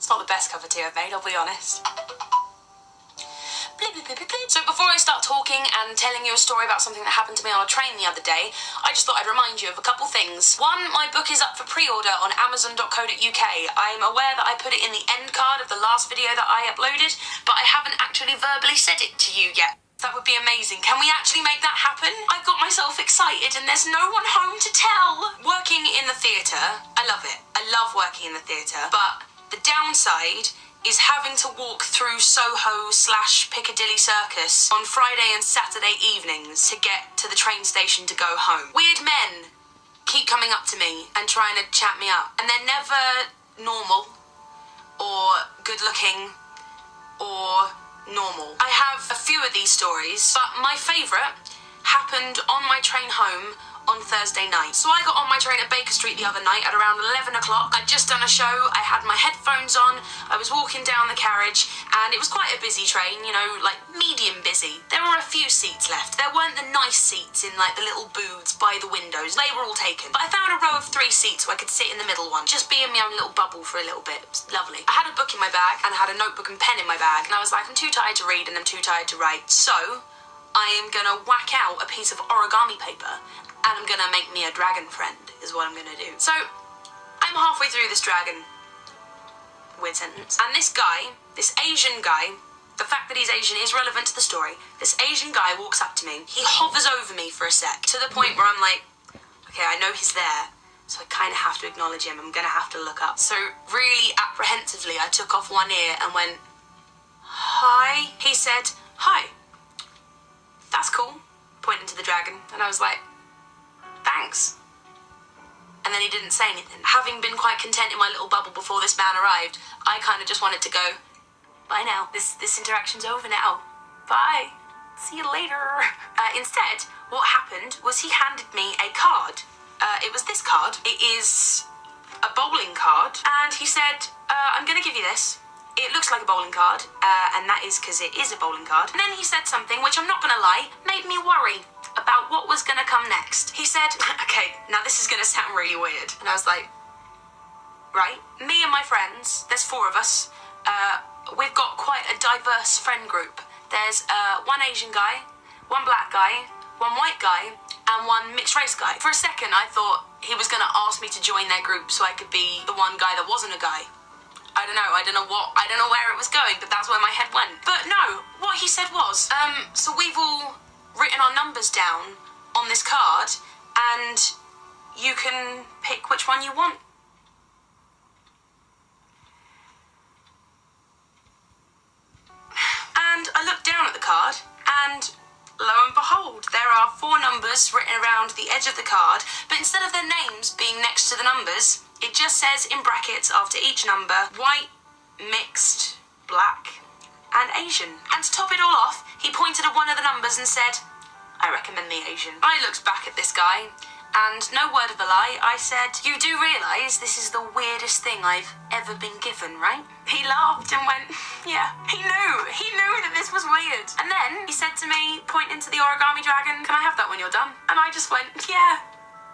It's not the best cup of tea I've made, I'll be honest. So before I start talking and telling you a story about something that happened to me on a train the other day, I just thought I'd remind you of a couple things. One, my book is up for pre-order on amazon.co.uk. I'm aware that I put it in the end card of the last video that I uploaded, but I haven't actually verbally said it to you yet. That would be amazing. Can we actually make that happen? I've got myself excited and there's no one home to tell. Working in the theatre, I love it. I love working in the theatre, but the downside is having to walk through Soho/Piccadilly Circus on Friday and Saturday evenings to get to the train station to go home. Weird men keep coming up to me and trying to chat me up, and they're never normal or good looking or normal. I have a few of these stories, but my favourite happened on my train home on Thursday night. So I got on my train at Baker Street the other night at around 11 o'clock. I'd just done a show, I had my headphones on, I was walking down the carriage, and it was quite a busy train, you know, like medium busy. There were a few seats left. There weren't the nice seats in like the little booths by the windows. They were all taken. But I found a row of 3 seats so I could sit in the middle one, just be in my own little bubble for a little bit. It was lovely. I had a book in my bag and I had a notebook and pen in my bag, and I was like, I'm too tired to read and I'm too tired to write, so I am gonna whack out a piece of origami paper and I'm gonna make me a dragon friend, is what I'm gonna do. So, I'm halfway through this dragon. Weird sentence. And this guy, this Asian guy, the fact that he's Asian is relevant to the story. This Asian guy walks up to me. He hovers over me for a sec, to the point where I'm like, okay, I know he's there, so I kind of have to acknowledge him. I'm gonna have to look up. So, really apprehensively, I took off one ear and went, hi. He said, hi. That's cool, pointing to the dragon. And I was like, thanks. And then he didn't say anything. Having been quite content in my little bubble before this man arrived, I kind of just wanted to go, bye now. This interaction's over now. Bye. See you later. Instead, what happened was he handed me a card. It was this card. It is a bowling card. And he said, I'm going to give you this. It looks like a bowling card, and that is because it is a bowling card. And then he said something, which I'm not going to lie, made me worry about what was going to come next. He said, okay, now this is going to sound really weird. And I was like, right, me and my friends, there's 4 of us, we've got quite a diverse friend group. There's one Asian guy, one black guy, one white guy, and one mixed race guy. For a second, I thought he was going to ask me to join their group so I could be the one guy that wasn't a guy. I don't know where it was going, but that's where my head went. But no, what he said was, so we've all written our numbers down on this card, and you can pick which one you want. And I looked down at the card, and lo and behold, there are 4 numbers written around the edge of the card, but instead of their names being next to the numbers, it just says in brackets after each number, white, mixed, black, and Asian. And to top it all off, he pointed at one of the numbers and said, I recommend the Asian. I looked back at this guy, and no word of a lie, I said, you do realise this is the weirdest thing I've ever been given, right? He laughed and went, yeah, he knew that this was weird. And then he said to me, pointing to the origami dragon, can I have that when you're done? And I just went, yeah,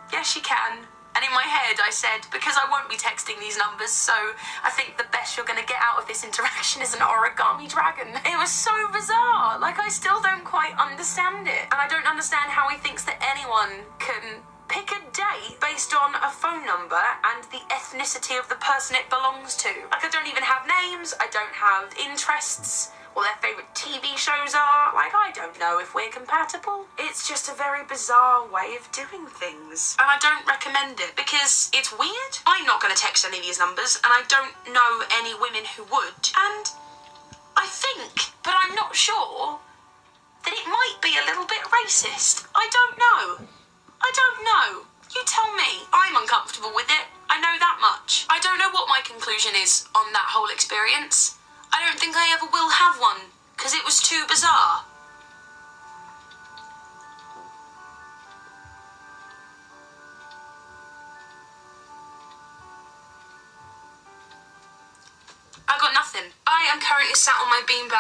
yes you can. And in my head I said, because I won't be texting these numbers, so I think the best you're going to get out of this interaction is an origami dragon. It was so bizarre. Like, I still don't quite understand it. And I don't understand how he thinks that anyone can pick a date based on a phone number and the ethnicity of the person it belongs to. Like, I don't even have names, I don't have interests, what their favourite TV shows are. Like, I don't know if we're compatible. It's just a very bizarre way of doing things. And I don't recommend it because it's weird. I'm not going to text any of these numbers, and I don't know any women who would. And I think, but I'm not sure, that it might be a little bit racist. I don't know. I don't know. You tell me. I'm uncomfortable with it. I know that much. I don't know what my conclusion is on that whole experience. I don't think I ever will have one, because it was too bizarre. I got nothing. I am currently sat on my beanbag